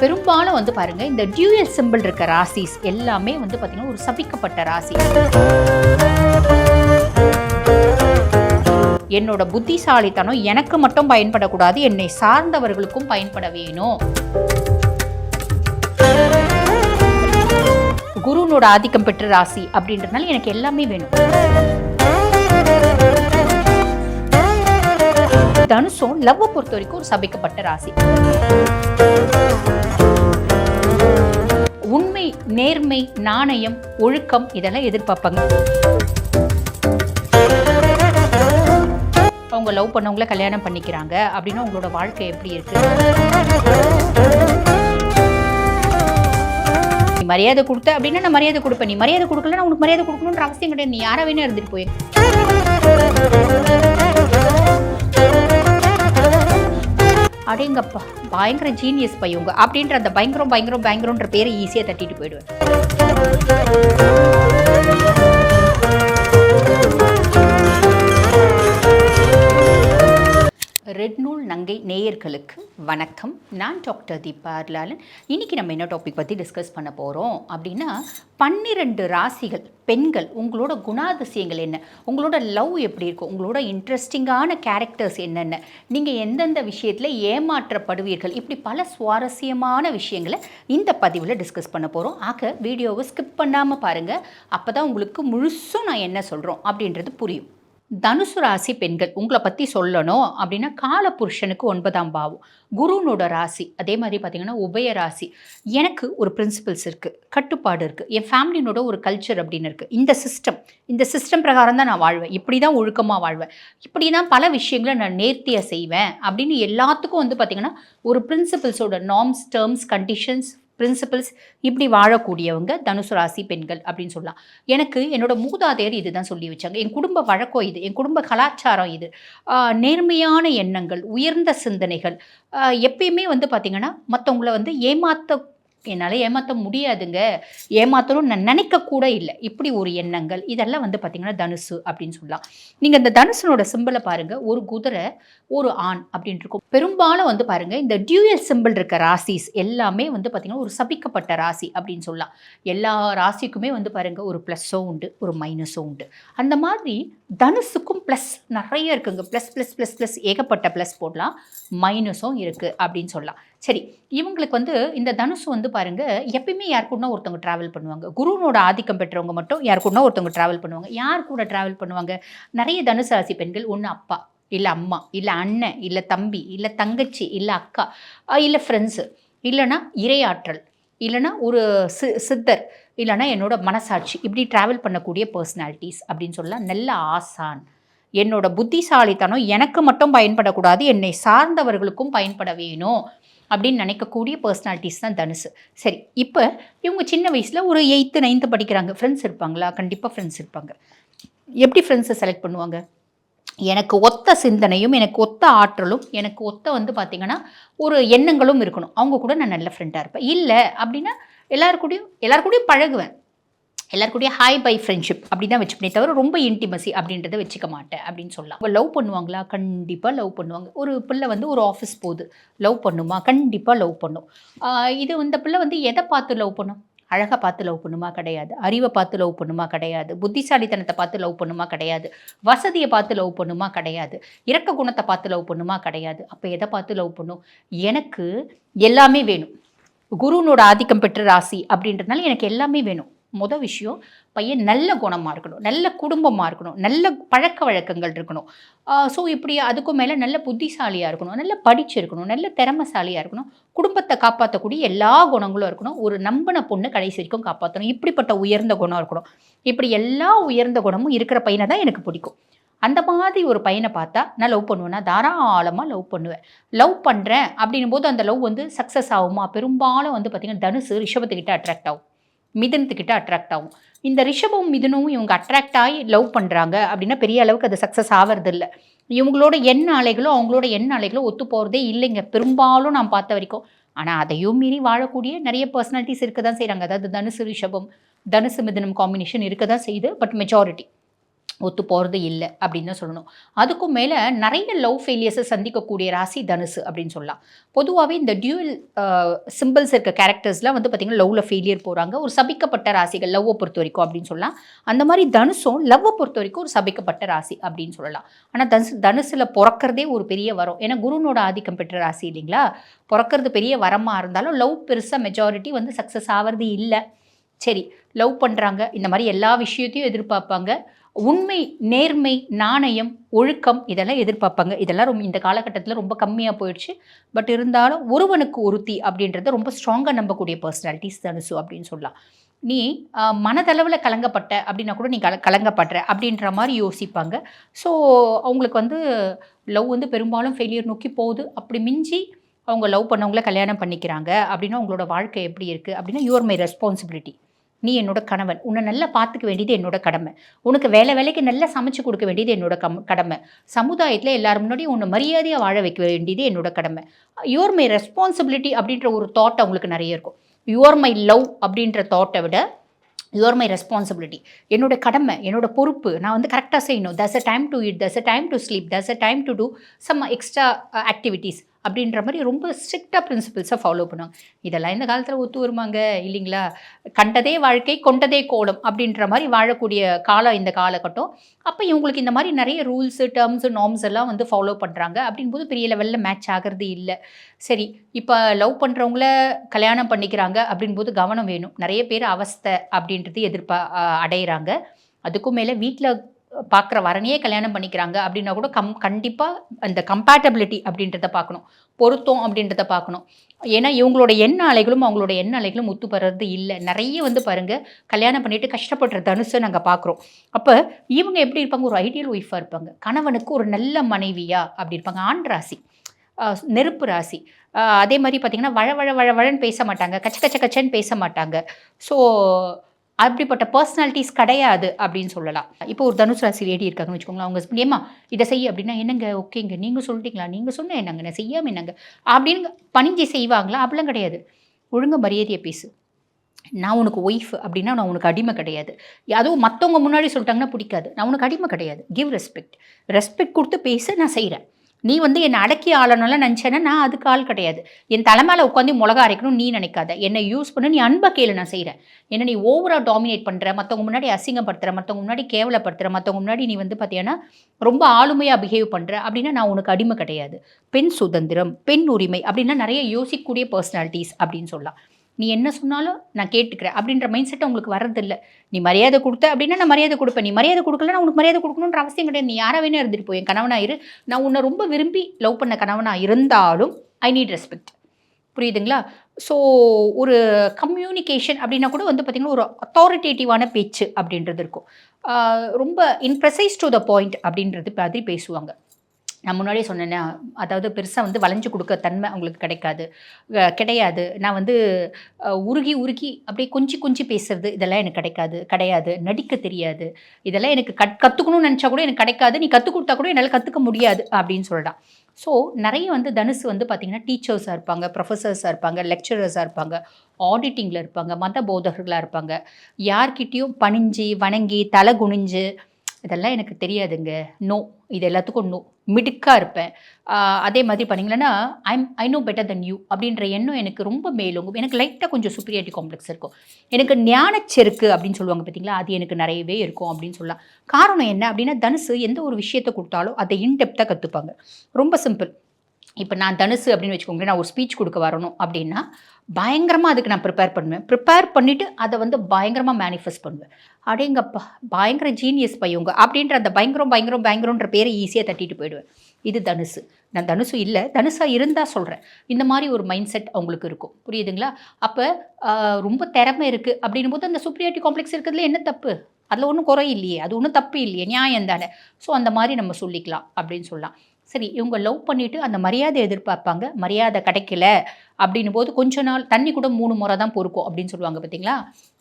பெரும்பாலும் வந்து பாருங்க இந்த டியூயல் சிம்பிள் இருக்க ராசிஸ் எல்லாமே வந்து பாத்தீங்கன்னா ஒரு சபிக்கப்பட்ட ராசி. என்னோட புத்திசாலித்தனம் எனக்கு மட்டும் பயன்படக்கூடாது, என்னை சார்ந்தவர்களுக்கும் பயன்பட வேணும். குருனோட ஆதிக்கம் பெற்ற ராசி அப்படின்றதுனால எனக்கு எல்லாமே வேணும். தனுஷம் லவ்வை பொறுத்த வரைக்கும் ஒரு சபிக்கப்பட்ட ராசி. உண்மை, நேர்மை, நாணயம், ஒழுக்கம் இதெல்லாம் எதிர்பார்ப்பாங்க. அவங்க லவ் பண்ணவங்கள கல்யாணம் பண்ணிக்கிறாங்க அப்படின்னா உங்களோட வாழ்க்கை எப்படி இருக்கு? நீ மரியாதை கொடுத்த அப்படின்னா நான் மரியாதை கொடுப்பேன், நீ மரியாதை கொடுக்கல நான் உனக்கு மரியாதை கொடுக்கணுன்ற அவசியம் கிடையாது, நீ யாரா வேணும் இருந்துட்டு போய். அடேங்கப்பா பயங்கர ஜீனியஸ் பையங்க அப்படின்ற அந்த பயங்கரம்ன்ற பேரை ஈஸியாக தட்டிட்டு போயிடுவேன். ரெட் நூல் நங்கை நேயர்களுக்கு வணக்கம். நான் டாக்டர் தீபா லாலன். இன்றைக்கி நம்ம என்ன டாபிக் பற்றி டிஸ்கஸ் பண்ண போகிறோம் அப்படின்னா 12 ராசிகள் பெண்கள் உங்களோட குணாதிசயங்கள் என்ன, உங்களோட லவ் எப்படி இருக்கும், உங்களோட இன்ட்ரெஸ்டிங்கான கேரக்டர்ஸ் என்னென்ன, நீங்கள் எந்தெந்த விஷயத்தில் ஏமாற்றப்படுவீர்கள், இப்படி பல சுவாரஸ்யமான விஷயங்களை இந்த பதிவில் டிஸ்கஸ் பண்ண போகிறோம். ஆக வீடியோவை ஸ்கிப் பண்ணாமல் பாருங்கள், அப்போ தான் உங்களுக்கு முழுசும் நான் என்ன சொல்கிறோம் அப்படின்றது புரியும். தனுசு ராசி பெண்கள் உங்களை பற்றி சொல்லணும் அப்படின்னா காலபுருஷனுக்கு 9ஆம் பாவம் குருனோட ராசி. அதே மாதிரி பார்த்தீங்கன்னா உபய ராசி. எனக்கு ஒரு பிரின்சிபல்ஸ் இருக்குது, கட்டுப்பாடு இருக்குது, என் ஃபேமிலினோட ஒரு கல்ச்சர் அப்படின்னு இருக்குது. இந்த சிஸ்டம் பிரகாரம் தான் நான் வாழ்வேன், இப்படி தான் ஒழுக்கமாக வாழ்வேன், இப்படி தான் பல விஷயங்களை நான் நேர்த்தியாக செய்வேன் அப்படின்னு எல்லாத்துக்கும் வந்து பார்த்திங்கன்னா ஒரு பிரின்சிபல்ஸோட நார்ம்ஸ், டேர்ம்ஸ், கண்டிஷன்ஸ், பிரின்சிபல்ஸ் இப்படி வாழக்கூடியவங்க தனுசு ராசி பெண்கள் அப்படின்னு சொல்லலாம். எனக்கு என்னோட மூதாதையர் இதுதான் சொல்லி வச்சாங்க. என் குடும்ப வழக்கம் இது, என் குடும்ப கலாச்சாரம் இது. நேர்மையான எண்ணங்கள், உயர்ந்த சிந்தனைகள், எப்பயுமே வந்து பார்த்திங்கன்னா மற்றவங்கள வந்து என்னால் ஏமாற்ற முடியாதுங்க, ஏமாற்றணும்னு நான் நினைக்கக்கூட இல்லை, இப்படி ஒரு எண்ணங்கள் இதெல்லாம் வந்து பார்த்திங்கன்னா தனுசு அப்படின்னு சொல்லலாம். நீங்கள் இந்த தனுசனோட சிம்பிளை பாருங்கள், ஒரு குதிரை ஒரு ஆண் அப்படின்னு இருக்கும். பெரும்பாலும் வந்து பாருங்கள் இந்த டியூயல் சிம்பிள் இருக்க ராசிஸ் எல்லாமே வந்து பார்த்திங்கன்னா ஒரு சபிக்கப்பட்ட ராசி அப்படின்னு சொல்லலாம். எல்லா ராசிக்குமே வந்து பாருங்கள் ஒரு ப்ளஸ்ஸும் உண்டு, ஒரு மைனஸும் உண்டு. அந்த மாதிரி தனுசுக்கும் ப்ளஸ் நிறைய இருக்குங்க. ப்ளஸ் ஏகப்பட்ட ப்ளஸ் போடலாம், மைனஸும் இருக்குது அப்படின்னு சொல்லலாம். சரி, இவங்களுக்கு வந்து இந்த தனுசு வந்து பாருங்கள் எப்பயுமே யார் கூடனா ஒருத்தவங்க ட்ராவல் பண்ணுவாங்க. குருனோட ஆதிக்கம் பெற்றவங்க மட்டும் யார் கூடனா ஒருத்தவங்க ட்ராவல் பண்ணுவாங்க. யார் கூட ட்ராவல் பண்ணுவாங்க? நிறைய தனுசு ராசி பெண்கள் ஒன்று அப்பா இல்லை அம்மா இல்லை அண்ணன் இல்லை தம்பி இல்லை தங்கச்சி இல்லை அக்கா இல்லை ஃப்ரெண்ட்ஸு, இல்லைனா இறையாற்றல், இல்லைனா ஒரு சித்தர், இல்லைனா என்னோட மனசாட்சி, இப்படி ட்ராவல் பண்ணக்கூடிய பர்சனாலிட்டிஸ் அப்படின்னு சொல்லலாம். நல்ல ஆசான், என்னோட புத்திசாலித்தனம் எனக்கு மட்டும் பயன்படக்கூடாது, என்னை சார்ந்தவர்களுக்கும் பயன்பட வேணும் அப்படின்னு நினைக்கக்கூடிய பர்சனாலிட்டிஸ் தான் தனுசு. சரி, இப்போ இவங்க சின்ன வயசில் ஒரு 8th 9th படிக்கிறாங்க. ஃப்ரெண்ட்ஸ் இருப்பாங்களா? கண்டிப்பாக ஃப்ரெண்ட்ஸ் இருப்பாங்க. எப்படி ஃப்ரெண்ட்ஸை செலக்ட் பண்ணுவாங்க? எனக்கு ஒத்த சிந்தனையும், எனக்கு ஒத்த ஆற்றலும், எனக்கு ஒத்த வந்து பார்த்திங்கன்னா ஒரு எண்ணங்களும் இருக்கணும், அவங்க கூட நான் நல்ல ஃப்ரெண்டாக இருப்பேன். இல்லை அப்படின்னா எல்லாருக்கூடையும் பழகுவேன், எல்லாருக்கூடயும் ஹாய் பை ஃப்ரெண்ட்ஷிப் அப்படி தான் வச்சுப்பேனே தவிர ரொம்ப இன்டிமசி அப்படின்றத வச்சுக்க மாட்டேன் அப்படின்னு சொல்லலாம். அவங்க லவ் பண்ணுவாங்களா? கண்டிப்பாக லவ் பண்ணுவாங்க. ஒரு பிள்ளை வந்து ஒரு ஆஃபீஸ் போகுது, லவ் பண்ணுமா? கண்டிப்பாக லவ் பண்ணும். இந்த பிள்ளை வந்து எதை பார்த்து லவ் பண்ணும்? அழகாக பார்த்து லவ் பண்ணுமா? கிடையாது. அறிவை பார்த்து லவ் பண்ணுமா? கிடையாது. புத்திசாலித்தனத்தை பார்த்து லவ் பண்ணுமா? கிடையாது. வசதியை பார்த்து லவ் பண்ணுமா? கிடையாது. இரக்க குணத்தை பார்த்து லவ் பண்ணுமா? கிடையாது. அப்போ எதை பார்த்து லவ் பண்ணும்? எனக்கு எல்லாமே வேணும். குருனோட ஆதிக்கம் பெற்ற ராசி அப்படின்றதுனால எனக்கு எல்லாமே வேணும். மொதல் விஷயம், பையன் நல்ல குணமாக இருக்கணும், நல்ல குடும்பமாக இருக்கணும், நல்ல பழக்க வழக்கங்கள் இருக்கணும். ஸோ இப்படி அதுக்கும் மேலே நல்ல புத்திசாலியாக இருக்கணும், நல்ல படிச்சிருக்கணும், நல்ல திறமைசாலியாக இருக்கணும், குடும்பத்தை காப்பாற்றக்கூடிய எல்லா குணங்களும் இருக்கணும், ஒரு நம்பின பொண்ணு கடைசி வரைக்கும் காப்பாற்றணும், இப்படிப்பட்ட உயர்ந்த குணம் இருக்கணும். இப்படி எல்லா உயர்ந்த குணமும் இருக்கிற பையனை தான் எனக்கு பிடிக்கும். அந்த மாதிரி ஒரு பையனை பார்த்தா நான் லவ் பண்ணுவேன்னா தாராளமாக லவ் பண்ணுவேன். லவ் பண்ணுறேன் அப்படின்னும் போது அந்த லவ் வந்து சக்ஸஸ் ஆகுமா? பெரும்பாலும் வந்து பார்த்திங்கன்னா தனுசு ரிஷபத்துக்கிட்ட அட்ராக்ட் ஆகும், மிதுனத்துக்கிட்ட அட்ராக்ட் ஆகும். இந்த ரிஷபம் மிதுனும் இவங்க அட்ராக்ட் ஆகி லவ் பண்ணுறாங்க அப்படின்னா பெரிய அளவுக்கு அது சக்ஸஸ் ஆகிறது இல்லை. இவங்களோட எண்ண அலைகளும் அவங்களோட எண்ண அலைகளும் ஒத்து போகிறதே இல்லைங்க பெரும்பாலும் நான் பார்த்த வரைக்கும். ஆனால் அதையும் மீறி வாழக்கூடிய நிறைய பர்சனாலிட்டிஸ் இருக்க தான் செய்கிறாங்க. அதாவது தனுசு ரிஷபம், தனுசு மிதுனம் காம்பினேஷன் இருக்க தான் செய்யுது, பட் மெஜாரிட்டி ஒத்து போகிறது இல்லை அப்படின்னு தான் சொல்லணும். அதுக்கும் மேலே நிறைய லவ் ஃபெயிலியர்ஸை சந்திக்கக்கூடிய ராசி தனுசு அப்படின்னு சொல்லலாம். பொதுவாகவே இந்த டியூவல் சிம்பிள்ஸ் இருக்க கேரக்டர்ஸ்லாம் வந்து பார்த்திங்கன்னா லவ்வில் ஃபெயிலியர் போகிறாங்க. ஒரு சபிக்கப்பட்ட ராசிகள் லவ்வை பொறுத்த வரைக்கும் அப்படின்னு சொல்லலாம். அந்த மாதிரி தனுசும் லவ்வை பொறுத்த வரைக்கும் ஒரு சபிக்கப்பட்ட ராசி அப்படின்னு சொல்லலாம். ஆனால் தனுசில் பிறக்கிறதே ஒரு பெரிய வரம். ஏன்னா குருனோட ஆதிக்கம் பெற்ற ராசி இல்லைங்களா? பிறக்கிறது பெரிய வரமாக இருந்தாலும் லவ் பெருசாக மெஜாரிட்டி வந்து சக்ஸஸ் ஆகிறது இல்லை. சரி, லவ் பண்ணுறாங்க, இந்த மாதிரி எல்லா விஷயத்தையும் எதிர்பார்ப்பாங்க. உண்மை, நேர்மை, நாணயம், ஒழுக்கம் இதெல்லாம் எதிர்பார்ப்பாங்க. இதெல்லாம் இந்த காலகட்டத்தில் ரொம்ப கம்மியாக போயிடுச்சு. பட் இருந்தாலும் ஒருவனுக்கு ஒருத்தி அப்படின்றத ரொம்ப ஸ்ட்ராங்காக நம்பக்கூடிய பர்சனாலிட்டிஸ் தனுசு அப்படின்னு சொல்லலாம். நீ மனதளவில் கலங்கப்பட்ட அப்படின்னா கூட நீ கலங்கப்படுற அப்படின்ற மாதிரி யோசிப்பாங்க. ஸோ அவங்களுக்கு வந்து லவ் வந்து பெரும்பாலும் ஃபெயிலியர் நோக்கி போகுது. அப்படி மிஞ்சி அவங்க லவ் பண்ணவங்கள கல்யாணம் பண்ணிக்கிறாங்க அப்படின்னா உங்களோட வாழ்க்கை எப்படி இருக்குது அப்படின்னா யுவர் மை ரெஸ்பான்சிபிலிட்டி. நீ என்னோட கணவன், உன்னை நல்லா பார்த்துக்க வேண்டியது என்னோட கடமை. உனக்கு வேலைக்கு நல்லா சமைச்சு கொடுக்க வேண்டியது என்னோட கடமை. சமுதாயத்தில் எல்லாரும் முன்னாடியும் உன்னை மரியாதையாக வாழ வைக்க வேண்டியது என்னோட கடமை. யுவர் மை ரெஸ்பான்சிபிலிட்டி அப்படின்ற ஒரு தாட் அவங்களுக்கு நிறைய இருக்கும். யுவர் மை லவ் அப்படின்ற தாட்டை விட யுவர் மை ரெஸ்பான்சிபிலிட்டி, என்னோட கடமை, என்னோட பொறுப்பு, நான் வந்து கரெக்டாக செய்யணும். That's a time to eat, that's a time to sleep, that's a time to do some extra activities அப்படின்ற மாதிரி ரொம்ப ஸ்ட்ரிக்டாக பிரின்சிபிள்ஸை ஃபாலோ பண்ணுவாங்க. இதெல்லாம் இந்த காலத்தில் ஒத்து வருமாங்க இல்லைங்களா? கண்டதே வாழ்க்கை கொண்டதே கோலம் அப்படின்ற மாதிரி வாழக்கூடிய காலம் இந்த காலகட்டம். அப்போ இவங்களுக்கு இந்த மாதிரி நிறைய ரூல்ஸு, டேர்ம்ஸு, நார்ம்ஸ் எல்லாம் வந்து ஃபாலோ பண்ணுறாங்க. அப்படின்போது பெரிய லெவலில் மேட்ச் ஆகிறது இல்லை. சரி, இப்போ லவ் பண்ணுறவங்கள கல்யாணம் பண்ணிக்கிறாங்க அப்படின்போது கவனம் வேணும். நிறைய பேர் அவஸ்தை அப்படின்றது அடையிறாங்க. அதுக்கும் மேலே வீட்டில் பார்க்குற வரனையே கல்யாணம் பண்ணிக்கிறாங்க அப்படின்னா கூட கண்டிப்பாக அந்த கம்பேட்டபிலிட்டி அப்படின்றத பார்க்கணும், பொருத்தம் அப்படின்றத பார்க்கணும். ஏன்னா இவங்களோட எண்ண அலைகளும் அவங்களோட எண்ண அலைகளும் ஒத்து படுறது இல்லை. நிறைய வந்து பாருங்கள், கல்யாணம் பண்ணிட்டு கஷ்டப்படுற தனுசை நாங்கள் பார்க்குறோம். அப்போ இவங்க எப்படி இருப்பாங்க? ஒரு ஐடியல் ஒய்ஃபாக இருப்பாங்க, கணவனுக்கு ஒரு நல்ல மனைவியா அப்படி இருப்பாங்க. ஆண் ராசி, நெருப்பு ராசி. அதே மாதிரி பார்த்திங்கன்னா வழன்னு பேச மாட்டாங்க, கச்சன்னு பேச மாட்டாங்க. ஸோ அப்படிப்பட்ட பர்சனாலிட்டிஸ் கிடையாது அப்படின்னு சொல்லலாம். இப்போ ஒரு தனுசு ராசி லேடி இருக்காங்கன்னு வச்சுக்கோங்களேன். அவங்க ஹஸ்பண்ட் ஏமா இதை செய்ய அப்படின்னா என்னங்க, ஓகேங்க, நீங்கள் சொல்லிட்டீங்களா, நீங்கள் சொன்ன என்னங்க, நான் செய்யாமல் என்னங்க அப்படின்னு பணிஞ்சு செய்வாங்களா? அப்படிலாம் கிடையாது. ஒழுங்காக மரியாதையை பேசு, நான் உனக்கு ஒய்ஃப் அப்படின்னா நான் உனக்கு அடிமை கிடையாது. அதுவும் மற்றவங்க முன்னாடி சொல்லிட்டாங்கன்னா பிடிக்காது. நான் உனக்கு அடிமை கிடையாது. கிவ் ரெஸ்பெக்ட் கொடுத்து பேச நான் செய்கிறேன். நீ வந்து என்னை அடக்கி ஆளணும்லாம் நினச்சேன்னா நான் அதுக்கு ஆள் கிடையாது. என் தலைமையில் உட்காந்து மிளகா அரைக்கணும் நீ நினைக்காத. என்னை யூஸ் பண்ண நீ அன்பை கேளு, நான் செய்கிறேன். ஏன்னா நீ ஓவராக டாமினேட் பண்ணுற, மற்றவங்க முன்னாடி அசிங்கப்படுத்துகிற, மற்றவங்க முன்னாடி கேவலப்படுத்துகிற, மற்றவங்க முன்னாடி நீ வந்து பார்த்தீங்கன்னா ரொம்ப ஆளுமையாக பிஹேவ் பண்ணுற அப்படின்னா நான் உனக்கு அடிமை கிடையாது. பெண் சுதந்திரம், பெண் உரிமை அப்படின்னா நிறைய யோசிக்கக்கூடிய பர்சனாலிட்டிஸ் அப்படின்னு சொல்லலாம். நீ என்ன சொன்னாலும் நான் கேட்டுக்கிறேன் அப்படின்ற மைண்ட் செட் உங்களுக்கு வர்றதில்லை. நீ மரியாதை கொடுத்த அப்படின்னா நான் மரியாதை கொடுப்பேன். நீ மரியாதை கொடுக்கலன்னா உனக்கு மரியாதை கொடுக்கணுன்ற அவசியம் கிடையாது. நீ யாரை வேணா இருந்துட்டு போய் என் கணவனாயிரு, நான் உன்னை ரொம்ப விரும்பி லவ் பண்ண கணவனாக இருந்தாலும் ஐ நீட் ரெஸ்பெக்ட். புரியுதுங்களா? ஸோ ஒரு கம்யூனிகேஷன் அப்படின்னா கூட வந்து பார்த்திங்கன்னா ஒரு அத்தாரிட்டேட்டிவான பேச்சு அப்படின்றது இருக்கும். ரொம்ப இன்ப்ரெசைஸ் டு த பாயிண்ட் அப்படின்றது மாதிரி பேசுவாங்க. நான் முன்னாடியே சொன்னேன்னா, அதாவது பெருசாக வந்து வளைஞ்சு கொடுக்க தன்மை அவங்களுக்கு கிடையாது. நான் வந்து உருகி அப்படியே கொஞ்சி பேசுறது இதெல்லாம் எனக்கு கிடையாது. நடிக்க தெரியாது. இதெல்லாம் எனக்கு கற்றுக்கணும்னு நினச்சா கூட எனக்கு கிடைக்காது. நீ கற்றுக் கொடுத்தா கூட என்னால் கற்றுக்க முடியாது அப்படின்னு சொல்லலாம். ஸோ நிறைய வந்து தனுசு வந்து பார்த்திங்கன்னா டீச்சர்ஸாக இருப்பாங்க, ப்ரொஃபஸர்ஸாக இருப்பாங்க, லெக்சரர்ஸாக இருப்பாங்க, ஆடிட்டிங்கில் இருப்பாங்க, மத போதகர்களாக இருப்பாங்க. யார்கிட்டையும் பணிஞ்சு வணங்கி தலை குனிஞ்சு இதெல்லாம் எனக்கு தெரியாதுங்க, நோ, இது எல்லாத்துக்கும் நோ, மிடுக்காக இருப்பேன். அதே மாதிரி பண்ணிங்களேன்னா I know better than you அப்படின்ற எண்ணம் எனக்கு ரொம்ப மேலோங்கும். எனக்கு லைட்டாக கொஞ்சம் சுப்பீரியாரிட்டி காம்ப்ளெக்ஸ் இருக்கும். எனக்கு ஞானச்செருக்கு அப்படின்னு சொல்லுவாங்க பார்த்தீங்களா, அது எனக்கு நிறையவே இருக்கும் அப்படின்னு சொல்லலாம். காரணம் என்ன அப்படின்னா, தனுசு எந்த ஒரு விஷயத்தை கொடுத்தாலும் அதை இன்டெப்த்தாக கற்றுப்பாங்க. ரொம்ப சிம்பிள். இப்போ நான் தனுசு அப்படின்னு வச்சுக்கோங்களேன், நான் ஒரு ஸ்பீச் கொடுக்க வரணும் அப்படின்னா பயங்கரமாக அதுக்கு நான் ப்ரிப்பேர் பண்ணிவிட்டு அதை வந்து பயங்கரமாக மேனிஃபெஸ்ட் பண்ணுவேன். அடேங்கப்பா பயங்கர ஜீனியஸ் பையங்க அப்படின்ற அந்த பயங்கரன்ற பேரை ஈஸியாக தட்டிட்டு போயிடுவேன். இது தனுசு. நான் தனுசு இல்லை, தனுசாக இருந்தால் சொல்கிறேன். இந்த மாதிரி ஒரு மைண்ட் செட் அவங்களுக்கு இருக்கும். புரியுதுங்களா? அப்போ ரொம்ப திறமை இருக்குது அப்படின்னும் போது அந்த சுப்ரியாரிட்டி காம்ப்ளெக்ஸ் இருக்கிறதுல என்ன தப்பு? அதில் ஒன்றும் குறை இல்லையே, அது ஒன்றும் தப்பு இல்லையே, நியாயம் தானே. ஸோ அந்த மாதிரி நம்ம சொல்லிக்கலாம் அப்படின்னு சொல்லலாம். சரி, இவங்க லவ் பண்ணிவிட்டு அந்த மரியாதை எதிர்பார்ப்பாங்க. மரியாதை கிடைக்கல அப்படின்னும் போது கொஞ்ச நாள் தண்ணி கூட 3 முறை தான் பொறுக்கும் அப்படின்னு சொல்லுவாங்க பார்த்தீங்களா?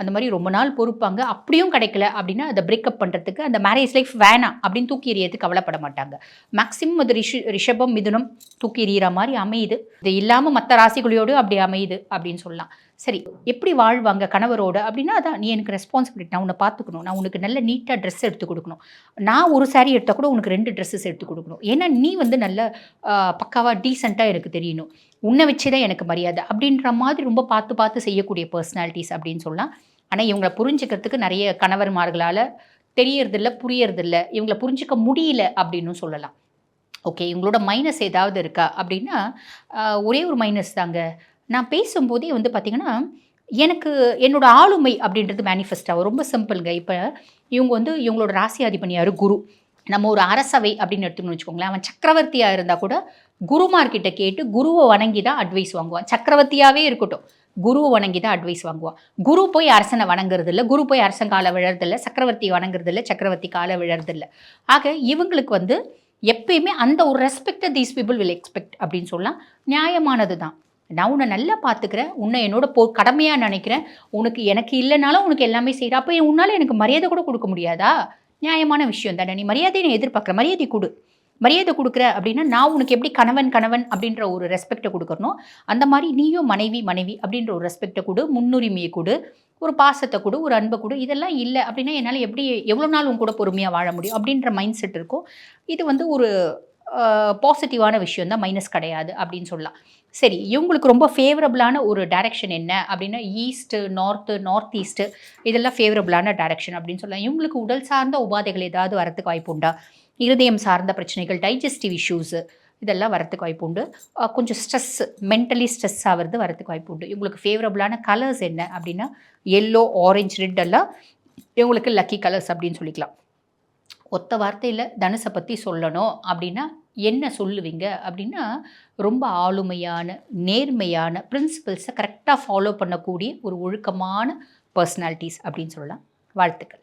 அந்த மாதிரி ரொம்ப நாள் பொறுப்பாங்க. அப்படியும் கிடைக்கல அப்படின்னா அதை பிரேக்கப் பண்ணுறதுக்கு அந்த மேரேஜ் லைஃப் வேணாம் அப்படின்னு தூக்கி எறியதுக்கு கவலைப்பட மாட்டாங்க. மேக்ஸிமம் அது ரிஷபம் மிதுனம் தூக்கி எறிகிற மாதிரி அமையுது. இது இல்லாமல் மற்ற ராசிகளோடு அப்படி அமையுது அப்படின்னு சொல்லலாம். சரி, எப்படி வாழ்வாங்க கணவரோட அப்படின்னா, அதான் நீ எனக்கு ரெஸ்பான்சிபிலிட்டி, நான் உன்னை பார்த்துக்கணும், நான் உனக்கு நல்ல நீட்டாக ட்ரெஸ் எடுத்து கொடுக்கணும், நான் ஒரு சாரீ எடுத்தால் கூட உனக்கு 2 ட்ரெஸ்ஸஸ் எடுத்து கொடுக்கணும், ஏன்னா நீ வந்து நல்ல பக்காவாக டீசெண்டாக எனக்கு தெரியணும், உன்னை வச்சு தான் எனக்கு மரியாதை அப்படின்ற மாதிரி ரொம்ப பார்த்து பார்த்து செய்யக்கூடிய பர்சனாலிட்டிஸ் அப்படின்னு சொல்லலாம். ஆனால் இவங்களை புரிஞ்சுக்கிறதுக்கு நிறைய கணவர்மார்களால் தெரியறதில்ல, புரியறதில்ல, இவங்களை புரிஞ்சிக்க முடியல அப்படின்னு சொல்லலாம். ஓகே, இவங்களோட மைனஸ் ஏதாவது இருக்கா அப்படின்னா, ஒரே ஒரு மைனஸ் தாங்க. நான் பேசும்போதே வந்து பார்த்திங்கன்னா, எனக்கு என்னோட ஆளுமை அப்படின்றது மேனிஃபெஸ்ட் ஆகும். ரொம்ப சிம்பிளுங்க. இப்போ இவங்க வந்து இவங்களோட ராசி அதிபதி யாரு? குரு. நம்ம ஒரு அரசவை அப்படின்னு எடுத்துக்கணும்னு வச்சுக்கோங்களேன். அவன் சக்கரவர்த்தியாக இருந்தால் கூட குருமார்கிட்ட கேட்டு குருவை வணங்கி தான் அட்வைஸ் வாங்குவான். சக்கரவர்த்தியாகவே இருக்கட்டும், குருவை வணங்கி தான் அட்வைஸ் வாங்குவான். குரு போய் அரசனை வணங்குறது இல்லை, குரு போய் அரசன் காலை விழறதில்லை, சக்கரவர்த்தி வணங்குறது இல்லை, சக்கரவர்த்தி காலை விழறதில்லை. ஆக இவங்களுக்கு வந்து எப்பயுமே அந்த ஒரு respect these people will expect அப்படின்னு சொல்லலாம். நியாயமானது தான். நான் உன்னை நல்லா பார்த்துக்கிறேன், உன்னை என்னோட கடமையாக நினைக்கிறேன், உனக்கு எனக்கு இல்லைனாலும் உனக்கு எல்லாமே செய்கிற, அப்போ உன்னால் எனக்கு மரியாதை கூட கொடுக்க முடியாதா? நியாயமான விஷயம் தானே. நீ மரியாதையை நான் எதிர்பார்க்குற, மரியாதை கொடு. மரியாதை கொடுக்குற அப்படின்னா நான் உனக்கு எப்படி கணவன் கணவன் அப்படின்ற ஒரு ரெஸ்பெக்டை கொடுக்கணும், அந்த மாதிரி நீயும் மனைவி மனைவி அப்படின்ற ஒரு ரெஸ்பெக்டை கொடு, முன்னுரிமையை கொடு, ஒரு பாசத்தை கொடு, ஒரு அன்பை கொடு. இதெல்லாம் இல்லை அப்படின்னா என்னால் எப்படி எவ்வளோ நாள் உன் கூட பொறுமையாக வாழ முடியும் அப்படின்ற மைண்ட் செட் இருக்கும். இது வந்து ஒரு பாசிட்டிவான விஷயம் தான், மைனஸ் கிடையாது அப்படின்னு சொல்லலாம். சரி, இவங்களுக்கு ரொம்ப ஃபேவரபிளான ஒரு டைரக்ஷன் என்ன அப்படின்னா, ஈஸ்ட்டு, நார்த் ஈஸ்ட்டு இதெல்லாம் ஃபேவரபிளான டைரக்ஷன் அப்படின்னு சொல்லலாம். இவங்களுக்கு உடல் சார்ந்த உபாதைகள் ஏதாவது வரத்துக்கு வாய்ப்பு உண்டா? இருதயம் சார்ந்த பிரச்சனைகள், டைஜஸ்டிவ் இஷ்யூஸு இதெல்லாம் வரத்துக்கு வாய்ப்பு உண்டு. கொஞ்சம் ஸ்ட்ரெஸ், மென்டலி ஸ்ட்ரெஸ் ஆகிறது வரத்துக்கு வாய்ப்பு உண்டு. இவங்களுக்கு ஃபேவரபிளான கலர்ஸ் என்ன அப்படின்னா, எல்லோ, ஆரஞ்சு, ரெட் எல்லாம் இவங்களுக்கு லக்கி கலர்ஸ் அப்படின்னு சொல்லிக்கலாம். ஒத்த வார்த்தையில் தனுசை பற்றி சொல்லணும் அப்படின்னா என்ன சொல்லுவீங்க அப்படின்னா, ரொம்ப ஆளுமையான, நேர்மையான, பிரின்சிபல்ஸை கரெக்டாக ஃபாலோ பண்ணக்கூடிய ஒரு ஒழுக்கமான பர்சனாலிட்டிஸ் அப்படின்னு சொல்லலாம். வாழ்த்துக்கள்.